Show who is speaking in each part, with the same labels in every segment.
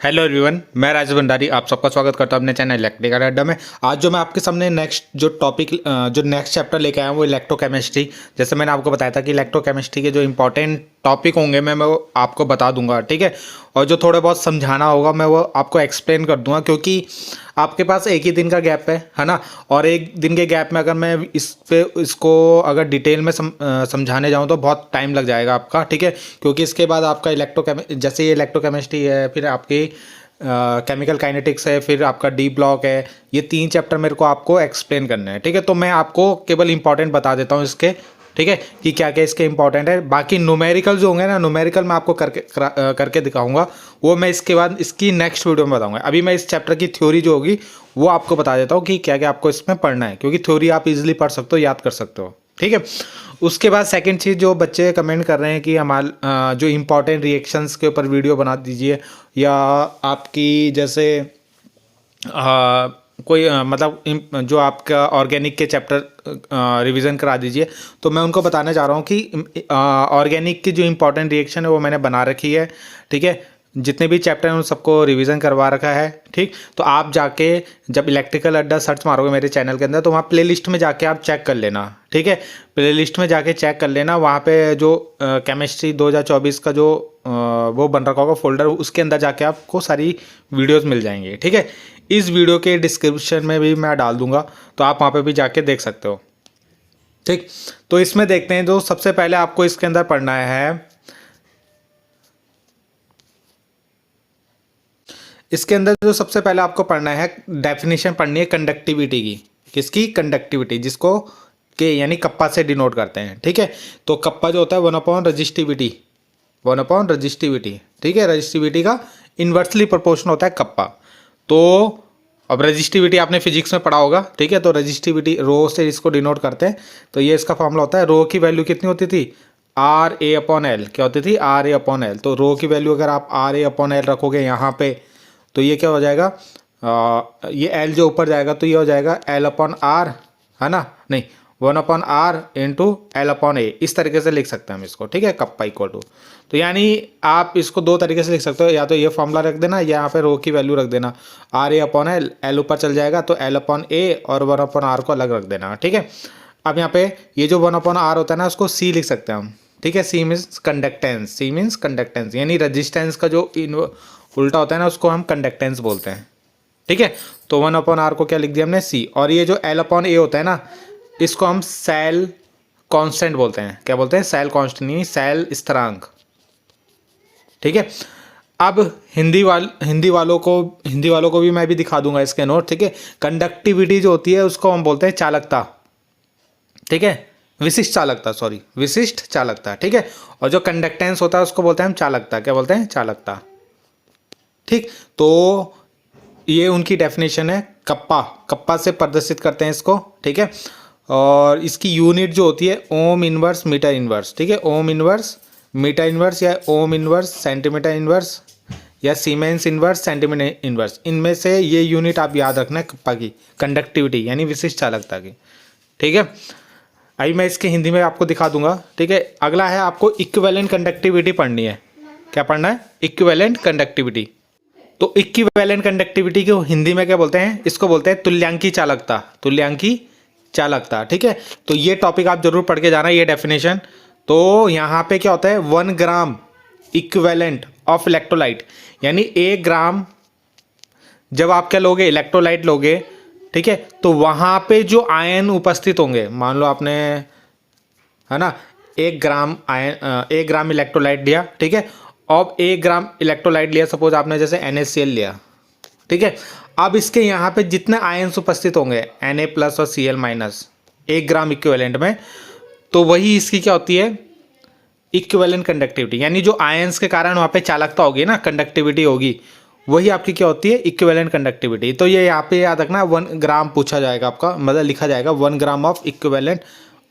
Speaker 1: Hello everyone, मैं राजेश भंडारी आप सबका स्वागत करता हूं अपने चैनल इलेक्ट्रिकल अड्डा में। आज जो मैं आपके सामने नेक्स्ट चैप्टर लेके आया हूं वो इलेक्ट्रोकेमिस्ट्री। जैसे मैंने आपको बताया था कि इलेक्ट्रोकेमिस्ट्री के जो इंपॉर्टेंट टॉपिक होंगे मैं वो आपको बता दूंगा, ठीक है। और जो थोड़े बहुत समझाना होगा मैं वो आपको एक्सप्लेन कर दूंगा, क्योंकि आपके पास एक ही दिन का गैप है ना। और एक दिन के गैप में अगर मैं इसको अगर डिटेल में समझाने जाऊँ तो बहुत टाइम लग जाएगा आपका, ठीक है। क्योंकि इसके बाद आपका जैसे ये इलेक्ट्रोकेमिस्ट्री है, फिर आपकी केमिकल काइनेटिक्स है, फिर आपका डी ब्लॉक है। ये 3 चैप्टर मेरे को आपको एक्सप्लेन करने हैं, ठीक है। तो मैं आपको केवल इंपॉर्टेंट बता देता हूँ इसके, ठीक है, कि क्या क्या इसके इंपॉर्टेंट है। बाकी न्यूमेरिकल जो होंगे ना, न्यूमेरिकल मैं आपको करके दिखाऊंगा, वो मैं इसके बाद इसकी नेक्स्ट वीडियो में बताऊंगा। अभी मैं इस चैप्टर की थ्योरी जो होगी वो आपको बता देता हूँ कि क्या क्या आपको इसमें पढ़ना है, क्योंकि थ्योरी आप इजीली पढ़ सकते हो, याद कर सकते हो, ठीक है। उसके बाद सेकंड चीज़, जो बच्चे कमेंट कर रहे हैं कि हमारे जो इंपॉर्टेंट रिएक्शंस के ऊपर वीडियो बना दीजिए, या आपकी जैसे कोई जो आपका ऑर्गेनिक के चैप्टर रिवीजन करा दीजिए। तो मैं उनको बताना चाह रहा हूँ कि ऑर्गेनिक की जो इंपॉर्टेंट रिएक्शन है वो मैंने बना रखी है, ठीक है। जितने भी चैप्टर हैं उन सबको रिवीजन करवा रखा है, ठीक। तो आप जाके जब इलेक्ट्रिकल अड्डा सर्च मारोगे मेरे चैनल के अंदर, तो वहाँ प्लेलिस्ट में जाके आप चेक कर लेना, ठीक है। प्लेलिस्ट में जाके चेक कर लेना, वहाँ पे जो केमिस्ट्री 2024 का जो वो बन रखा होगा फोल्डर, उसके अंदर जाके आपको सारी वीडियोस मिल जाएंगी, ठीक है। इस वीडियो के डिस्क्रिप्शन में भी मैं डाल दूंगा, तो आप वहाँ पे भी जाके देख सकते हो, ठीक। तो इसमें देखते हैं, जो सबसे पहले आपको इसके अंदर पढ़ना है, इसके अंदर जो सबसे पहले आपको पढ़ना है, डेफिनेशन पढ़नी है कंडक्टिविटी की। किसकी? कंडक्टिविटी, जिसको के यानी कप्पा से डिनोट करते हैं, ठीक है। तो कप्पा जो होता है 1/रजिस्टिविटी, 1/रजिस्टिविटी, ठीक है। रजिस्टिविटी का इन्वर्सली प्रोपोर्शन होता है कप्पा। तो अब रजिस्टिविटी आपने फिजिक्स में पढ़ा होगा, ठीक है। तो रजिस्टिविटी रो से इसको डिनोट करते हैं। तो ये इसका फॉर्मूला होता है, रो की वैल्यू कितनी होती थी? RA/L। क्या होती थी? RA/L। तो रो की वैल्यू अगर आप RA/L रखोगे यहाँ पे, तो ये क्या हो जाएगा, ये L जो ऊपर जाएगा तो ये हो जाएगा L/R, है ना, नहीं 1/R इंटू L/A। इस तरीके से लिख सकते हैं हम इसको, ठीक है। कप्पा इक्वल टू, तो यानी आप इसको 2 तरीके से लिख सकते हो, या तो ये फॉर्मूला रख देना, या यहाँ पे रो की वैल्यू रख देना, RA/L। L ऊपर चल जाएगा तो L/A और 1/R को अलग रख देना, ठीक है। अब यहाँ पे ये जो 1/R होता है ना, उसको C लिख सकते हैं हम, ठीक है। C means conductance, C means conductance, यानी रजिस्टेंस का जो उल्टा होता है ना, उसको हम कंडक्टेंस बोलते हैं, ठीक है। तो 1/R को क्या लिख दिया हमने? C। और ये जो L/A होता है ना, इसको हम सेल कांस्टेंट बोलते हैं। क्या बोलते हैं? सेल कांस्टेंट, नहीं सेल स्थिरांक, ठीक है। अब हिंदी वालों को भी मैं भी दिखा दूंगा इसके नोट, ठीक है। कंडक्टिविटी जो होती है उसको हम बोलते हैं चालकता, ठीक है। विशिष्ट चालकता, ठीक है। और जो कंडक्टेंस होता है उसको बोलते हैं हम चालकता। क्या बोलते हैं? चालकता, ठीक। तो ये उनकी डेफिनेशन है। कप्पा से प्रदर्शित करते हैं इसको, ठीक है। और इसकी यूनिट जो होती है ओम इनवर्स मीटर इनवर्स, ठीक है। ओम इनवर्स मीटर इनवर्स, या ओम इनवर्स सेंटीमीटर इनवर्स, या सीमेंस इनवर्स सेंटीमीटर इनवर्स। इनमें से ये यूनिट आप याद रखना है कप्पा की, कंडक्टिविटी यानी विशिष्ट चालकता की, ठीक है। अभी मैं इसके हिंदी में आपको दिखा दूंगा, ठीक है। अगला है, आपको इक्विवेलेंट कंडक्टिविटी पढ़नी है। क्या पढ़ना है? Equivalent conductivity. तो इक्विवेलेंट कंडक्टिविटी को हिंदी में क्या बोलते हैं? इसको बोलते हैं तुल्यांकी चालकता, ठीक है। तो ये टॉपिक आप जरूर पढ़ के जाना, ये डेफिनेशन। तो यहाँ पे क्या होता है, 1 ग्राम इक्विवेलेंट ऑफ इलेक्ट्रोलाइट, यानी 1 ग्राम जब आप क्या लोगे, इलेक्ट्रोलाइट लोगे, ठीक है। तो वहां पे जो आयन उपस्थित होंगे, मान लो आपने, है ना, 1 ग्राम इलेक्ट्रोलाइट लिया, ठीक है। अब 1 ग्राम इलेक्ट्रोलाइट लिया, सपोज आपने जैसे NaCl लिया, ठीक है। अब इसके यहाँ पे जितने आयन्स उपस्थित होंगे, Na+ और Cl-, 1 ग्राम इक्विवेलेंट में, तो वही इसकी क्या होती है, इक्विवेलेंट कंडक्टिविटी। यानी जो आयन्स के कारण वहाँ पे चालकता होगी ना, कंडक्टिविटी होगी, वही आपकी क्या होती है, इक्विवेलेंट कंडक्टिविटी। तो ये यहाँ पे याद रखना, 1 ग्राम पूछा जाएगा आपका, मतलब लिखा जाएगा 1 gram of equivalent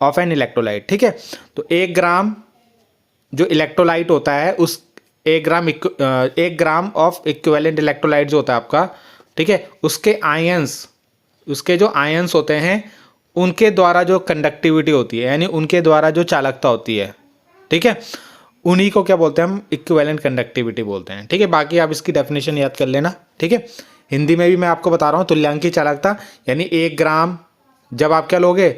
Speaker 1: of an electrolyte, ठीक है। तो 1 ग्राम जो इलेक्ट्रोलाइट होता है, उस 1 ग्राम ऑफ इक्विवेलेंट इलेक्ट्रोलाइट जो होता है आपका, ठीक है, उसके जो आयंस होते हैं, उनके द्वारा जो कंडक्टिविटी होती है, यानी उनके द्वारा जो चालकता होती है, ठीक है, उन्हीं को क्या बोलते हैं हम, इक्विवेलेंट कंडक्टिविटी बोलते हैं। ठीक है, बाकी आप इसकी डेफिनेशन याद कर लेना। ठीक है, हिंदी में भी मैं आपको बता रहा हूँ, तुल्यांकी चालकता यानी 1 ग्राम जब आप क्या लोगे,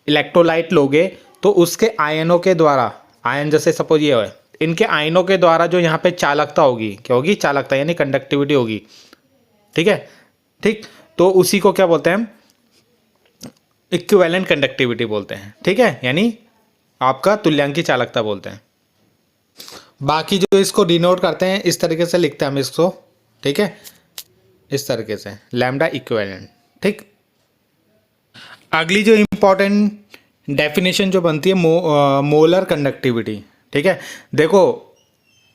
Speaker 1: इलेक्ट्रोलाइट लोगे, तो उसके आयनों के द्वारा, आयन जैसे सपोज ये है, इनके आयनों के द्वारा जो यहाँ पे चालकता होगी, क्या होगी, चालकता यानी कंडक्टिविटी होगी। ठीक है, ठीक, तो उसी को क्या बोलते हैं हम, इक्विवेलेंट कंडक्टिविटी बोलते हैं। ठीक है, यानी आपका तुल्यांकी चालकता बोलते हैं। बाकी जो इसको डिनोट करते हैं इस तरीके से लिखते हैं हम इसको। ठीक है, इस तरीके से लैम्डा इक्विवेलेंट। ठीक, अगली जो इम्पोर्टेंट डेफिनेशन जो बनती है मोलर कंडक्टिविटी। ठीक है, देखो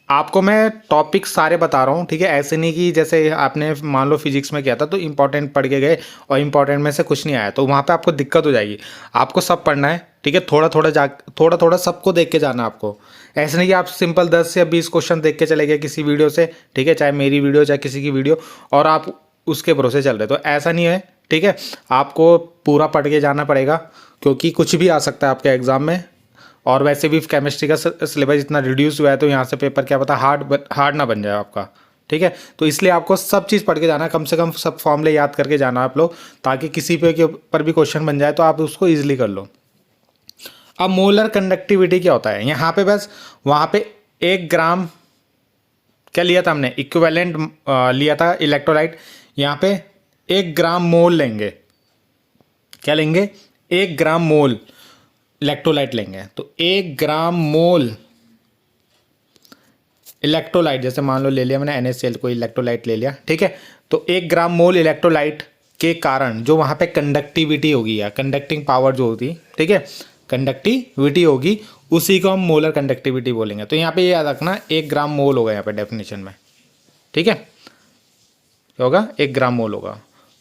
Speaker 1: आपको मैं टॉपिक सारे बता रहा हूँ। ठीक है, ऐसे नहीं कि जैसे आपने मान लो फिजिक्स में किया था तो इंपॉर्टेंट पढ़ के गए और इंपॉर्टेंट में से कुछ नहीं आया, तो वहाँ पे आपको दिक्कत हो जाएगी। आपको सब पढ़ना है। ठीक है, थोड़ा थोड़ा सबको देख के जाना आपको। ऐसे नहीं कि आप सिंपल 10 या 20 क्वेश्चन देख के चले गए किसी वीडियो से। ठीक है, चाहे मेरी वीडियो चाहे किसी की वीडियो, और आप उसके भरोसे चल रहे, तो ऐसा नहीं है। ठीक है, आपको पूरा पढ़ के जाना पड़ेगा, क्योंकि कुछ भी आ सकता है आपके एग्जाम में। और वैसे भी केमिस्ट्री का सिलेबस इतना रिड्यूस हुआ है, तो यहाँ से पेपर क्या पता हार्ड ना बन जाए आपका। ठीक है, तो इसलिए आपको सब चीज़ पढ़ के जाना है, कम से कम सब फॉर्मूले याद करके जाना आप लोग, ताकि किसी पे के ऊपर भी क्वेश्चन बन जाए तो आप उसको ईजिली कर लो। अब मोलर कंडक्टिविटी क्या होता है, यहाँ पे बस वहाँ पे 1 ग्राम क्या लिया था हमने, इक्विवेलेंट लिया था इलेक्ट्रोलाइट। यहाँ पे 1 ग्राम मोल लेंगे, क्या लेंगे, 1 ग्राम मोल इलेक्ट्रोलाइट लेंगे। तो 1 ग्राम मोल इलेक्ट्रोलाइट, जैसे मान लो ले लिया मैंने NaCl को इलेक्ट्रोलाइट ले लिया। ठीक है, तो 1 ग्राम मोल इलेक्ट्रोलाइट के कारण जो वहाँ पे कंडक्टिविटी होगी या कंडक्टिंग पावर जो होती, ठीक है, कंडक्टिविटी होगी, उसी को हम मोलर कंडक्टिविटी बोलेंगे। तो यहाँ पे याद रखना 1 ग्राम मोल होगा यहाँ पे डेफिनेशन में। ठीक है, क्या होगा, 1 ग्राम मोल होगा।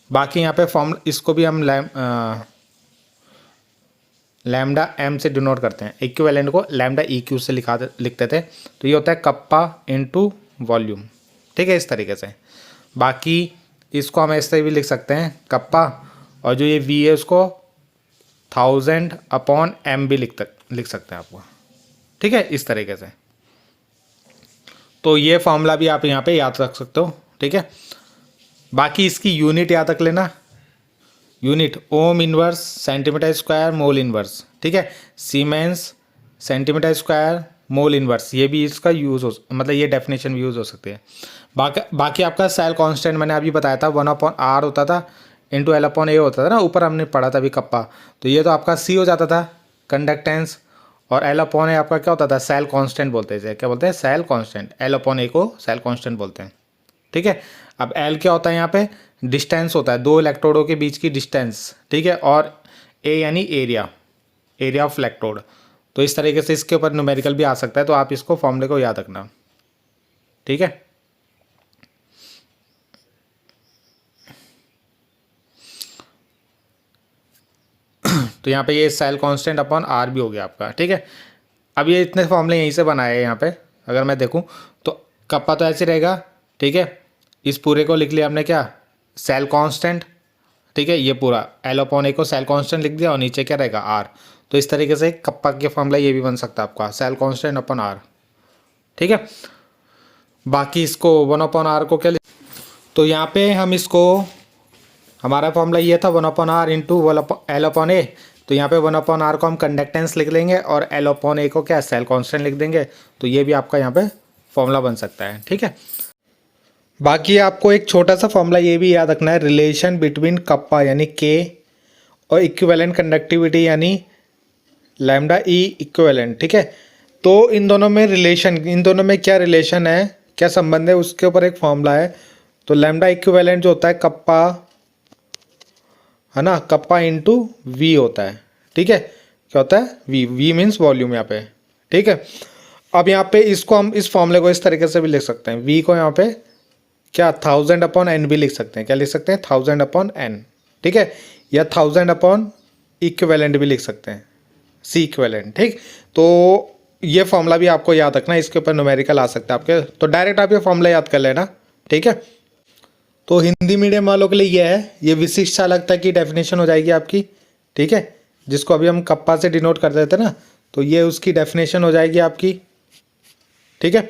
Speaker 1: बाकी यहाँ पे फॉर्म, इसको भी हम लैम्डा एम से डिनोट करते हैं, इक्विवेलेंट को लैम्डा EQ से लिखते थे। तो ये होता है कप्पा इनटू वॉल्यूम। ठीक है, इस तरीके से। बाकी इसको हम ऐसे भी लिख सकते हैं कप्पा, और जो ये V है उसको 1000/m भी लिख सकते हैं आपको। ठीक है, इस तरीके से। तो ये फॉर्मूला भी आप यहाँ पे याद रख सकते हो। ठीक है, बाकी इसकी यूनिट याद रख लेना, unit ohm inverse centimetre square mole inverse. ठीक है, siemens centimetre square mole inverse, ये भी इसका यूज़ हो, मतलब ये डेफिनेशन भी यूज़ हो सकती है। बाकी आपका सेल कांस्टेंट मैंने अभी बताया था 1/r होता था इंटू L/A होता था ना, ऊपर हमने पढ़ा था अभी कप्पा। तो ये तो आपका C हो जाता था कंडक्टेंस, और L/A आपका क्या होता था, सेल कांस्टेंट बोलते हैं, क्या बोलते हैं, सेल कांस्टेंट। L/A को सेल कांस्टेंट बोलते हैं। ठीक है, अब L क्या होता है, यहाँ पे डिस्टेंस होता है, 2 इलेक्ट्रोडों के बीच की डिस्टेंस। ठीक है, और A यानी एरिया ऑफ इलेक्ट्रोड। तो इस तरीके से इसके ऊपर न्यूमेरिकल भी आ सकता है, तो आप इसको फॉर्मूले को याद रखना। ठीक है, तो यहाँ पे ये सेल कांस्टेंट अपॉन R भी हो गया आपका। ठीक है, अब ये इतने फॉर्मूले यहीं से बनाए हैं। यहाँ पे अगर मैं देखूँ तो कप्पा तो ऐसे रहेगा। ठीक है, इस पूरे को लिख लिया हमने क्या, सेल कांस्टेंट। ठीक है, ये पूरा L/A को सेल कांस्टेंट लिख दिया, और नीचे क्या रहेगा, R। तो इस तरीके से कप्पा के फॉर्मूला ये भी बन सकता है आपका, सेल कांस्टेंट अपॉन R। ठीक है, बाकी इसको 1/r को क्या, तो यहाँ पे हम इसको, हमारा फॉर्मूला ये था 1/r इंटू L/A। तो यहाँ पे 1/r को हम कंडक्टेंस लिख लेंगे, और L/A को क्या, सेल कांस्टेंट लिख देंगे। तो ये भी आपका यहाँ पे फॉर्मूला बन सकता है। ठीक है, बाकी आपको एक छोटा सा फॉर्मूला ये भी याद रखना है, रिलेशन बिटवीन कप्पा यानी K और इक्विवेलेंट कंडक्टिविटी यानी लैम्डा E इक्विवेलेंट। ठीक है, तो इन दोनों में रिलेशन, इन दोनों में क्या रिलेशन है, क्या संबंध है, उसके ऊपर एक फॉर्मूला है। तो लैम्डा इक्विवेलेंट जो होता है कप्पा, है ना, कप्पा इंटू V होता है। ठीक है, क्या होता है, V मीन्स वॉल्यूम यहाँ पे। ठीक है, अब यहाँ पे इसको हम इस फॉर्मूले को इस तरीके से भी लिख सकते हैं, V को यहाँ पे क्या 1000/n भी लिख सकते हैं, क्या लिख सकते हैं, 1000/n। ठीक है, या 1000/ इक्विवेलेंट भी लिख सकते हैं, C इक्विवेलेंट। ठीक, तो ये फॉर्मूला भी आपको याद रखना, इसके ऊपर न्यूमेरिकल आ सकता है आपके, तो डायरेक्ट आप ये फॉर्मूला याद कर लेना। ठीक है, तो हिंदी मीडियम वालों के लिए ये है, ये विशिष्ट चालकता की डेफिनेशन हो जाएगी आपकी। ठीक है, जिसको अभी हम कप्पा से डिनोट कर देते ना, तो ये उसकी डेफिनेशन हो जाएगी आपकी। ठीक है।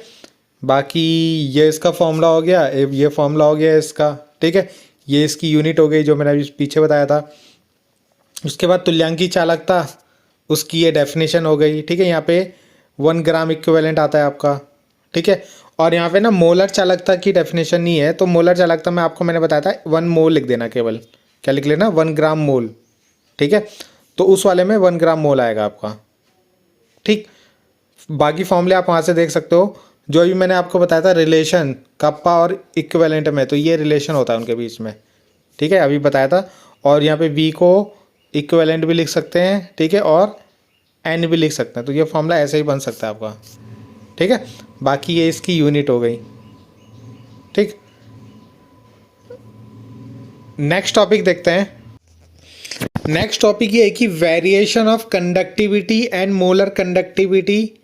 Speaker 1: बाकी ये इसका फॉर्मूला हो गया, ये फॉर्मूला हो गया इसका, ठीक है। ये इसकी यूनिट हो गई जो मैंने अभी पीछे बताया था। उसके बाद तुल्यांकी चालकता, उसकी ये डेफिनेशन हो गई, ठीक है। यहाँ पे 1 ग्राम इक्विवेलेंट आता है आपका, ठीक है। और यहाँ पे ना मोलर चालकता की डेफिनेशन नहीं है, तो मोलर चालकता में आपको मैंने बताया था 1 मोल लिख देना, केवल क्या लिख लेना, 1 ग्राम मोल, ठीक है। तो उस वाले में 1 ग्राम मोल आएगा आपका, ठीक। बाकी फॉर्मूले आप वहाँ से देख सकते हो। जो अभी मैंने आपको बताया था रिलेशन कप्पा और इक्विवेलेंट में, तो ये रिलेशन होता है उनके बीच में, ठीक है, अभी बताया था। और यहाँ पे वी को इक्विवेलेंट भी लिख सकते हैं, ठीक है, और एन भी लिख सकते हैं। तो ये फॉर्मूला ऐसे ही बन सकता है आपका, ठीक है। बाकी ये इसकी यूनिट हो गई, ठीक। नेक्स्ट टॉपिक देखते हैं। नेक्स्ट टॉपिक ये है कि variation of conductivity and molar conductivity,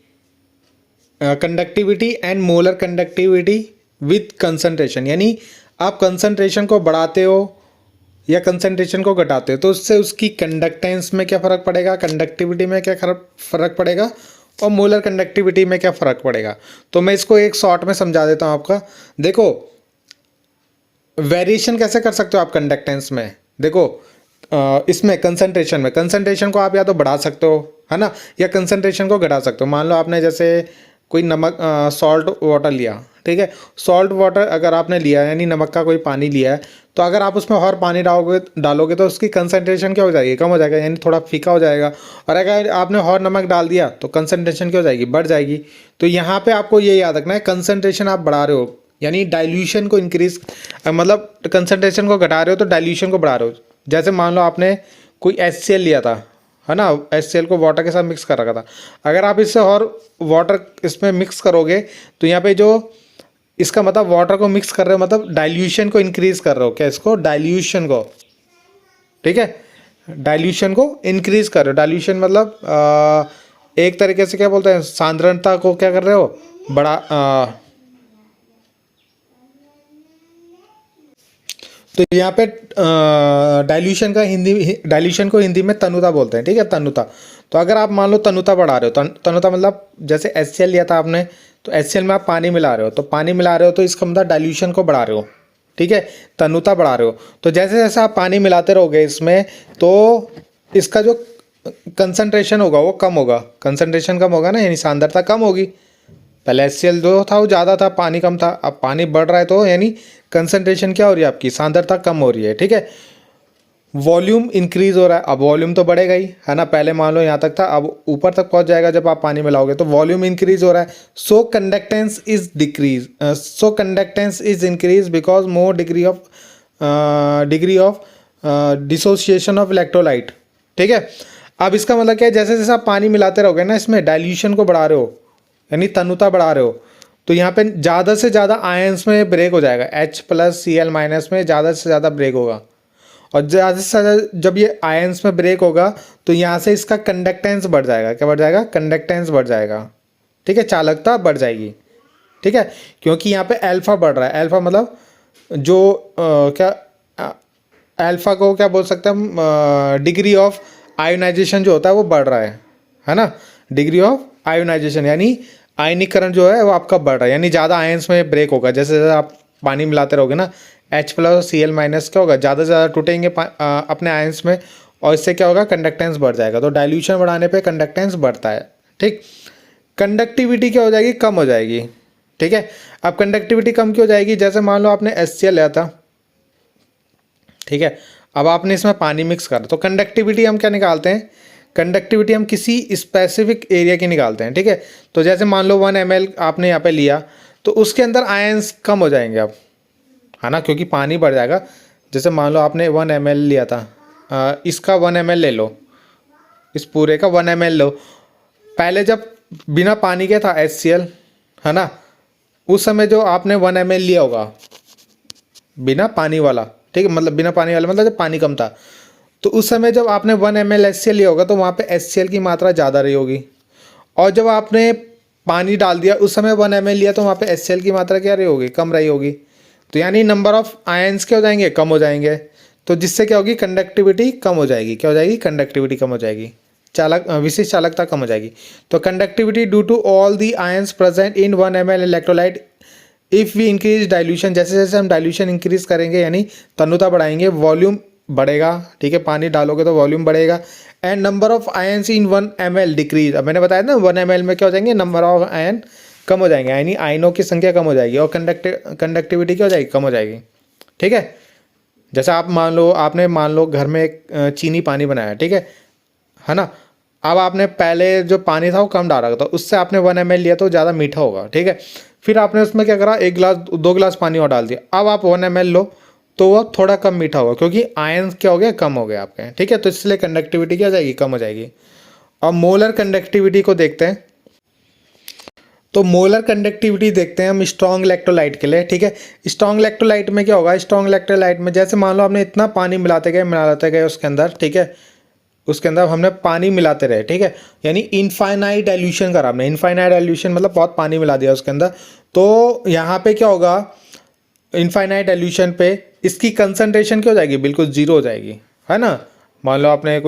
Speaker 1: conductivity and molar conductivity with concentration. यानी आप कंसंट्रेशन को बढ़ाते हो या कंसंट्रेशन को घटाते हो तो उससे उसकी कंडक्टेंस में क्या फ़र्क पड़ेगा, कंडक्टिविटी में क्या फ़र्क पड़ेगा, और मोलर कंडक्टिविटी में क्या फ़र्क पड़ेगा। तो मैं इसको एक शॉर्ट में समझा देता हूँ आपका। देखो वेरिएशन कैसे कर सकते हो आप कंडक्टेंस में। देखो इसमें कंसंट्रेशन को आप या तो बढ़ा सकते हो, है ना, या कंसंट्रेशन को घटा सकते हो। मान लो आपने जैसे कोई नमक सॉल्ट वाटर लिया, ठीक है। सॉल्ट वाटर अगर आपने लिया यानी नमक का कोई पानी लिया है, तो अगर आप उसमें और पानी डालोगे तो उसकी कंसंट्रेशन क्या हो जाएगी, कम हो जाएगा, यानी थोड़ा फीका हो जाएगा। और अगर आपने और नमक डाल दिया तो कंसंट्रेशन क्या हो जाएगी, बढ़ जाएगी। तो यहाँ पे आपको ये याद रखना है, कंसंट्रेशन आप बढ़ा रहे हो यानी डाइल्यूशन को इंक्रीज, मतलब कंसंट्रेशन को घटा रहे हो तो डाइल्यूशन को बढ़ा रहे हो। जैसे मान लो आपने कोई HCl लिया था, है ना, HCl को वाटर के साथ मिक्स कर रखा था। अगर आप इससे और वाटर इसमें मिक्स करोगे तो यहाँ पे जो इसका मतलब वाटर को मिक्स कर रहे हो मतलब डाइल्यूशन को इंक्रीज कर रहे हो, क्या इसको, डाइल्यूशन को, ठीक है, डाइल्यूशन को इंक्रीज कर रहे हो। डाइल्यूशन मतलब एक तरीके से क्या बोलते हैं, सांद्रता को क्या कर रहे हो, बड़ा। तो यहाँ पे डाइल्यूशन को हिंदी में तनुता बोलते हैं, ठीक है, तनुता। तो अगर आप मान लो तनुता बढ़ा रहे हो, तनुता मतलब जैसे HCl लिया था आपने, तो HCl में आप पानी मिला रहे हो, तो पानी मिला रहे हो तो इसका मतलब डाइल्यूशन को बढ़ा रहे हो, ठीक है, तनुता बढ़ा रहे हो। तो जैसे जैसे आप पानी मिलाते रहोगे इसमें, तो इसका जो कंसंट्रेशन होगा वो कम होगा, कंसंट्रेशन कम होगा ना, यानी सांद्रता कम होगी। पहले HCl जो था वो ज़्यादा था, पानी कम था, अब पानी बढ़ रहा है तो यानी कंसंट्रेशन क्या हो रही है आपकी, सांद्रता कम हो रही है, ठीक है। वॉल्यूम इंक्रीज हो रहा है, अब वॉल्यूम तो बढ़ेगा ही, है ना, पहले मान लो यहाँ तक था, अब ऊपर तक पहुँच जाएगा जब आप पानी मिलाओगे, तो वॉल्यूम इंक्रीज हो रहा है। So conductance is increase because more degree of dissociation of electrolyte, ठीक है। अब इसका मतलब क्या है, जैसे जैसे आप पानी मिलाते रहोगे ना, इसमें डाइल्यूशन को बढ़ा रहे हो यानी तनुता बढ़ा रहे हो, तो यहाँ पे ज़्यादा से ज़्यादा आयंस में ब्रेक हो जाएगा, H+Cl- में ज़्यादा से ज़्यादा ब्रेक होगा। और ज़्यादा से ज़्यादा जब ये आयंस में ब्रेक होगा तो यहाँ से इसका कंडक्टेंस बढ़ जाएगा, क्या बढ़ जाएगा, कंडक्टेंस बढ़ जाएगा, ठीक है, चालकता बढ़ जाएगी, ठीक है। क्योंकि यहाँ पे अल्फा बढ़ रहा है, अल्फा मतलब जो क्या अल्फा को क्या बोल सकते हैं हम, डिग्री ऑफ आयोनाइजेशन जो होता है वो बढ़ रहा है ना, डिग्री ऑफ आयोनाइजेशन यानी आयनीकरण जो है वो आपका बढ़ रहा है, यानी ज़्यादा आयंस में ब्रेक होगा। जैसे जैसे आप पानी मिलाते रहोगे ना, H+Cl- क्या होगा, ज़्यादा से ज़्यादा टूटेंगे अपने आयंस में, और इससे क्या होगा, कंडक्टेंस बढ़ जाएगा। तो डाइल्यूशन बढ़ाने पे कंडक्टेंस बढ़ता है, ठीक। कंडक्टिविटी क्या हो जाएगी, कम हो जाएगी, ठीक है। अब कंडक्टिविटी कम क्यों हो जाएगी, जैसे मान लो आपने HCl लिया था, ठीक है, अब आपने इसमें पानी मिक्स करा, तो कंडक्टिविटी हम क्या निकालते हैं, कंडक्टिविटी हम किसी स्पेसिफिक एरिया की निकालते हैं, ठीक है। तो जैसे मान लो 1 ml आपने यहाँ पे लिया, तो उसके अंदर आयंस कम हो जाएंगे अब, है ना, क्योंकि पानी बढ़ जाएगा। जैसे मान लो आपने 1 ml लिया था, इसका 1 ml ले लो, इस पूरे का 1 ml लो। पहले जब बिना पानी के था HCl, है ना, उस समय जो आपने 1 ml लिया होगा बिना पानी वाला, ठीक है, मतलब बिना पानी वाला मतलब जब पानी कम था, तो उस समय जब आपने 1 ml HCl लिया होगा तो वहाँ पे HCl की मात्रा ज़्यादा रही होगी। और जब आपने पानी डाल दिया उस समय 1 ml लिया तो वहाँ पे HCl की मात्रा क्या रही होगी, कम रही होगी। तो यानी नंबर ऑफ आयंस क्या हो जाएंगे, कम हो जाएंगे। तो जिससे क्या होगी, कंडक्टिविटी कम हो जाएगी, क्या हो जाएगी, कंडक्टिविटी कम हो जाएगी। विशिष्ट चालकता कम हो जाएगी। तो conductivity due to all the ions present in 1 ml electrolyte if we increase dilution, जैसे जैसे हम डाइल्यूशन इंक्रीज करेंगे यानी तनुता बढ़ाएंगे, वॉल्यूम बढ़ेगा, ठीक है, पानी डालोगे तो वॉल्यूम बढ़ेगा। And number of ions in 1 ml decrease, अब मैंने बताया ना 1 ml में क्या हो जाएंगे, नंबर ऑफ आयन कम हो जाएंगे, यानी आयनों की संख्या कम हो जाएगी और कंडक्टिविटी क्या हो जाएगी, कम हो जाएगी। ठीक है, जैसे आप मान लो घर में एक चीनी पानी बनाया, ठीक है ना। अब आपने पहले जो पानी था वो कम डाला था, उससे आपने 1 ml लिया तो ज़्यादा मीठा होगा, ठीक है। फिर आपने उसमें क्या करा, 1 गिलास 2 गिलास पानी और डाल दिया, अब आप 1 ml लो तो वो थोड़ा कम मीठा होगा, क्योंकि आयन क्या हो गया, कम हो गया आपके, ठीक है। तो इसलिए कंडक्टिविटी क्या हो जाएगी, कम हो जाएगी। अब मोलर कंडक्टिविटी को देखते हैं। तो मोलर कंडक्टिविटी देखते हैं हम स्ट्रॉन्ग इलेक्ट्रोलाइट के लिए, ठीक है। स्ट्रॉन्ग इलेक्ट्रोलाइट में क्या होगा, स्ट्रॉन्ग इलेक्ट्रोलाइट में जैसे मान लो आपने इतना पानी मिलाते गए उसके अंदर, ठीक है, उसके अंदर हमने पानी मिलाते रहे, ठीक है, यानी इनफाइनाइट डाइल्यूशन करा हमने। इनफाइनाइट डाइल्यूशन मतलब बहुत पानी मिला दिया उसके अंदर। तो यहाँ पे क्या होगा, इनफाइनाइट डाइल्यूशन पे इसकी कंसंट्रेशन क्या हो जाएगी, बिल्कुल जीरो हो जाएगी, है ना। मान लो आपने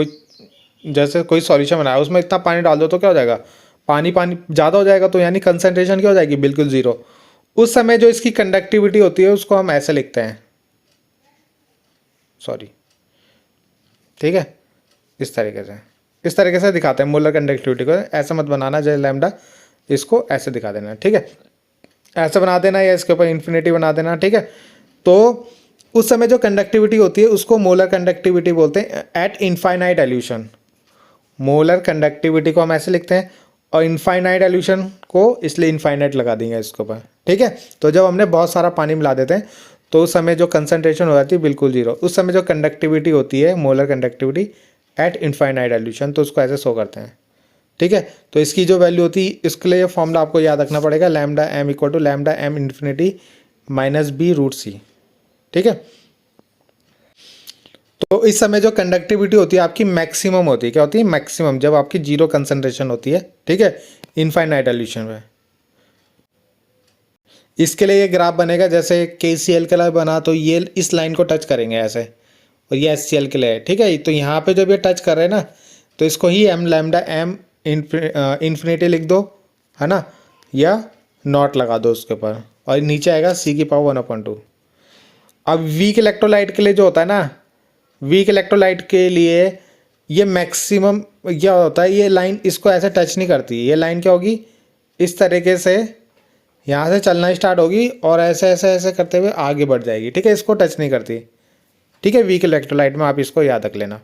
Speaker 1: जैसे कोई सॉल्यूशन बनाया, उसमें इतना पानी डाल दो तो क्या हो जाएगा, पानी ज़्यादा हो जाएगा, तो यानी कंसंट्रेशन क्या हो जाएगी, बिल्कुल ज़ीरो। उस समय जो इसकी कंडक्टिविटी होती है उसको हम ऐसे लिखते हैं, सॉरी, ठीक है, इस तरीके से दिखाते हैं मोलर कंडक्टिविटी को। ऐसा मत बनाना जैसे लैम्डा, इसको ऐसे दिखा देना, ठीक है, ऐसे बना देना या इसके ऊपर इन्फिनिटी बना देना, ठीक है। तो उस समय जो कंडक्टिविटी होती है उसको मोलर कंडक्टिविटी बोलते हैं eight infinite dilution. Molar conductivity को हम ऐसे लिखते हैं और इनफाइनाइट डाइल्यूशन को इसलिए इनफाइनाइट लगा देंगे इसके ऊपर, ठीक है। तो जब हमने बहुत सारा पानी मिला देते हैं तो उस समय जो कंसंट्रेशन हो जाती है बिल्कुल जीरो, उस समय जो कंडक्टिविटी होती है molar conductivity eight infinite dilution, तो उसको ऐसे शो करते हैं, ठीक है। तो इसकी जो वैल्यू होती है, इसके लिए फॉर्मूला आपको याद रखना पड़ेगा, lambda M equal to lambda M infinity minus B root C, ठीक है। तो इस समय जो कंडक्टिविटी होती है आपकी मैक्सिमम होती है, क्या होती है, मैक्सिमम, जब आपकी जीरो कंसंट्रेशन होती है, ठीक है, इनफाइनाइट डाइल्यूशन में। इसके लिए ये ग्राफ बनेगा, जैसे KCl के लिए बना तो ये इस लाइन को टच करेंगे ऐसे, और ये HCl के लिए है, ठीक है। तो यहाँ पे जब ये टच कर रहे हैं ना, तो इसको ही एम लैम्डा एम इन्फिनिटी लिख दो, है ना, या नॉट लगा दो उसके ऊपर, और नीचे आएगा C की पावर 1/2। अब वीक इलेक्ट्रोलाइट के लिए जो होता है ना, वीक इलेक्ट्रोलाइट के लिए ये मैक्सिमम क्या होता है, ये लाइन इसको ऐसे टच नहीं करती, ये लाइन क्या होगी, इस तरीके से यहाँ से चलना स्टार्ट होगी और ऐसे ऐसे ऐसे करते हुए आगे बढ़ जाएगी, ठीक है, इसको टच नहीं करती, ठीक है, वीक इलेक्ट्रोलाइट में, आप इसको याद रख लेना।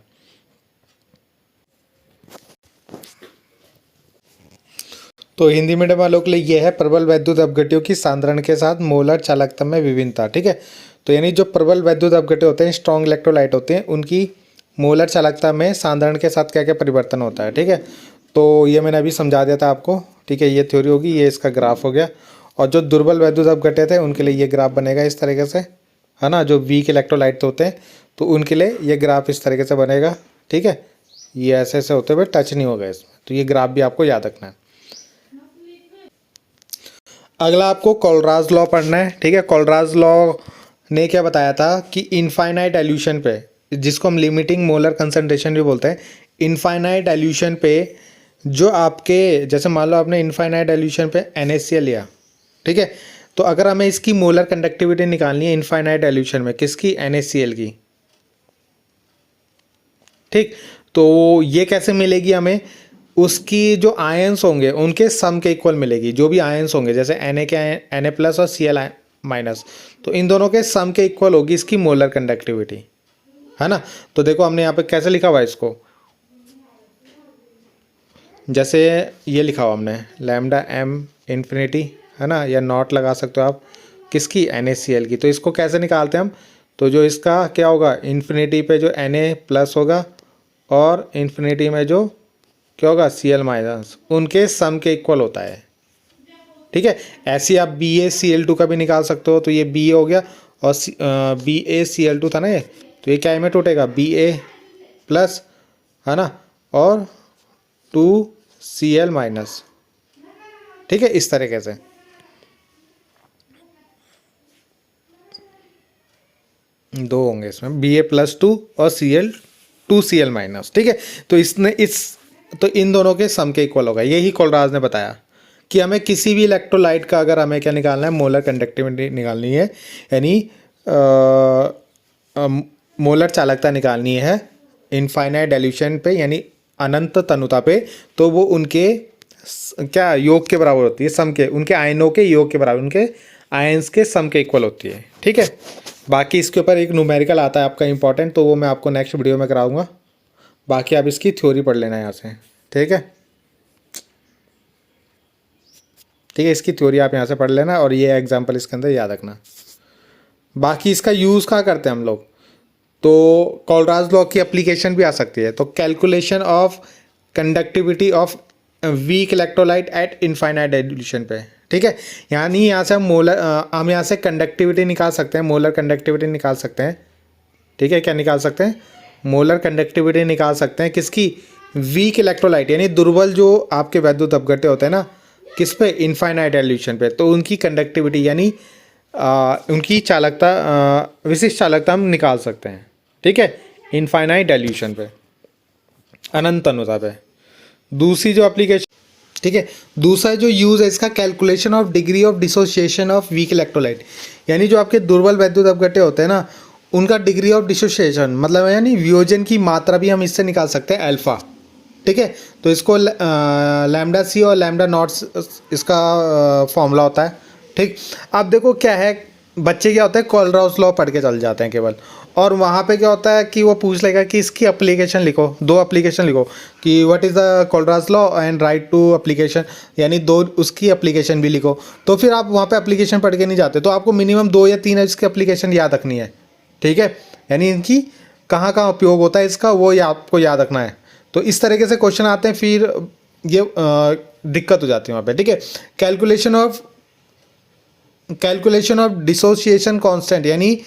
Speaker 1: तो हिंदी मीडियम वालों के लिए यह है प्रबल वैद्युत अपघट्यों की सांद्रण के साथ मोलर चालकता में विभिन्नता, ठीक है। तो यानी जो प्रबल वैद्युत अपघट्य होते हैं, स्ट्रॉन्ग इलेक्ट्रोलाइट होते हैं, उनकी मोलर चालकता में सांद्रण के साथ क्या क्या परिवर्तन होता है, ठीक है। तो ये मैंने अभी समझा दिया था आपको, ठीक है, ये थ्योरी होगी, ये इसका ग्राफ हो गया। और जो दुर्बल वैद्युत अपघट्य थे उनके लिए ये ग्राफ बनेगा इस तरीके से, है ना। जो वीक इलेक्ट्रोलाइट होते हैं तो उनके लिए ये ग्राफ इस तरीके से बनेगा, ठीक है, ये ऐसे ऐसे होते हुए टच नहीं होगा इसमें, तो ये ग्राफ भी आपको याद रखना है। अगला आपको कोलराज लॉ पढ़ना है, ठीक है। कोलराज लॉ ने क्या बताया था कि इनफाइनाइट डाइल्यूशन पे, जिसको हम लिमिटिंग मोलर कंसंट्रेशन भी बोलते हैं, इनफाइनाइट डाइल्यूशन पे जो आपके, जैसे मान लो आपने इनफाइनाइट डाइल्यूशन पे NaCl लिया, ठीक है, तो अगर हमें इसकी मोलर कंडक्टिविटी निकालनी है इनफाइनाइट डाइल्यूशन में, किसकी, NaCl की, ठीक। तो ये कैसे मिलेगी हमें, उसकी जो आयंस होंगे उनके सम के इक्वल मिलेगी, जो भी आयंस होंगे, जैसे Na प्लस और Cl माइनस, तो इन दोनों के सम के इक्वल होगी इसकी मोलर कंडक्टिविटी, है ना। तो देखो हमने यहाँ पे कैसे लिखा हुआ है इसको, जैसे ये लिखा हुआ हमने लैम्डा एम इन्फिनिटी, है ना, या नॉट लगा सकते हो आप, किसकी, NaCl की। तो इसको कैसे निकालते हैं हम, तो जो इसका क्या होगा, इन्फिनिटी पे जो Na प्लस होगा और इन्फिनिटी में जो क्या होगा, Cl माइनस, उनके सम के इक्वल होता है, ठीक है। ऐसे आप BaCl2 का भी निकाल सकते हो, तो ये Ba हो गया और BaCl2 था ना ये, तो ये क्या में टूटेगा, Ba प्लस, है ना, और 2Cl माइनस, ठीक है, इस तरीके से। दो होंगे इसमें, Ba+2 और Cl 2Cl माइनस, ठीक है। तो इसने इस तो इन दोनों के सम के इक्वल होगा। यही कोलराज ने बताया कि हमें किसी भी इलेक्ट्रोलाइट का अगर हमें क्या निकालना है, मोलर कंडक्टिविटी निकालनी है, यानी मोलर चालकता निकालनी है इनफाइनाइट डाइल्यूशन पे, यानी अनंत तनुता पे, तो वो उनके क्या योग के बराबर होती है, सम के, उनके आयनों के योग के बराबर, उनके आयंस के सम के इक्वल होती है। ठीक है, बाकी इसके ऊपर एक न्यूमेरिकल आता है आपका इंपॉर्टेंट, तो वो मैं आपको नेक्स्ट वीडियो में कराऊंगा। बाकी आप इसकी थ्योरी पढ़ लेना यहाँ से। ठीक है, ठीक है, इसकी थ्योरी आप यहाँ से पढ़ लेना और ये एग्जाम्पल इसके अंदर याद रखना। बाकी इसका यूज़ कहाँ करते हैं हम लोग, तो कोलराज लॉ की एप्लीकेशन भी आ सकती है। तो calculation of conductivity of weak electrolyte eight infinite dilution पे। ठीक है, यानी यहाँ से हम यहाँ से कंडक्टिविटी निकाल सकते हैं, मोलर कंडक्टिविटी निकाल सकते हैं। ठीक है, क्या निकाल सकते हैं, मोलर कंडक्टिविटी निकाल सकते हैं किसकी, वीक इलेक्ट्रोलाइट, यानी दुर्बल जो आपके वैद्युत अपघट्य होते हैं ना, किस पे, इनफाइनाइट डाइल्यूशन पे, तो उनकी कंडक्टिविटी यानी उनकी चालकता, विशिष्ट चालकता हम निकाल सकते हैं। ठीक है, इनफाइनाइट डाइल्यूशन पे, अनंत अनुता पे। दूसरी जो एप्लीकेशन, ठीक है, दूसरा जो यूज़ है इसका, calculation of degree of dissociation of weak electrolyte, यानी जो आपके दुर्बल वैद्युत अपघट्य होते हैं ना, उनका डिग्री ऑफ डिसोसिएशन मतलब यानी वियोजन की मात्रा भी हम इससे निकाल सकते हैं, अल्फा। ठीक है, तो इसको लैम्डा सी और लैम्डा नॉट इसका फॉर्मूला होता है। ठीक, अब देखो क्या है, बच्चे क्या होता है, कोलराज लॉ पढ़ के चल जाते हैं केवल, और वहाँ पे क्या होता है कि वो पूछ लेगा कि इसकी एप्लीकेशन लिखो, 2 एप्लीकेशन लिखो, कि what is the Kohlrausch law and write two application, यानी 2 उसकी एप्लीकेशन भी लिखो। तो फिर आप वहाँ पे एप्लीकेशन पढ़ के नहीं जाते, तो आपको मिनिमम 2 या 3 इसकी एप्लीकेशन याद रखनी है। ठीक है, यानी इनकी कहाँ कहाँ उपयोग होता है इसका, वो आपको याद रखना है। तो इस तरीके से क्वेश्चन आते हैं, फिर ये दिक्कत हो जाती है वहाँ पे। ठीक है, कैलकुलेशन ऑफ डिसोसिएशन कांस्टेंट, यानी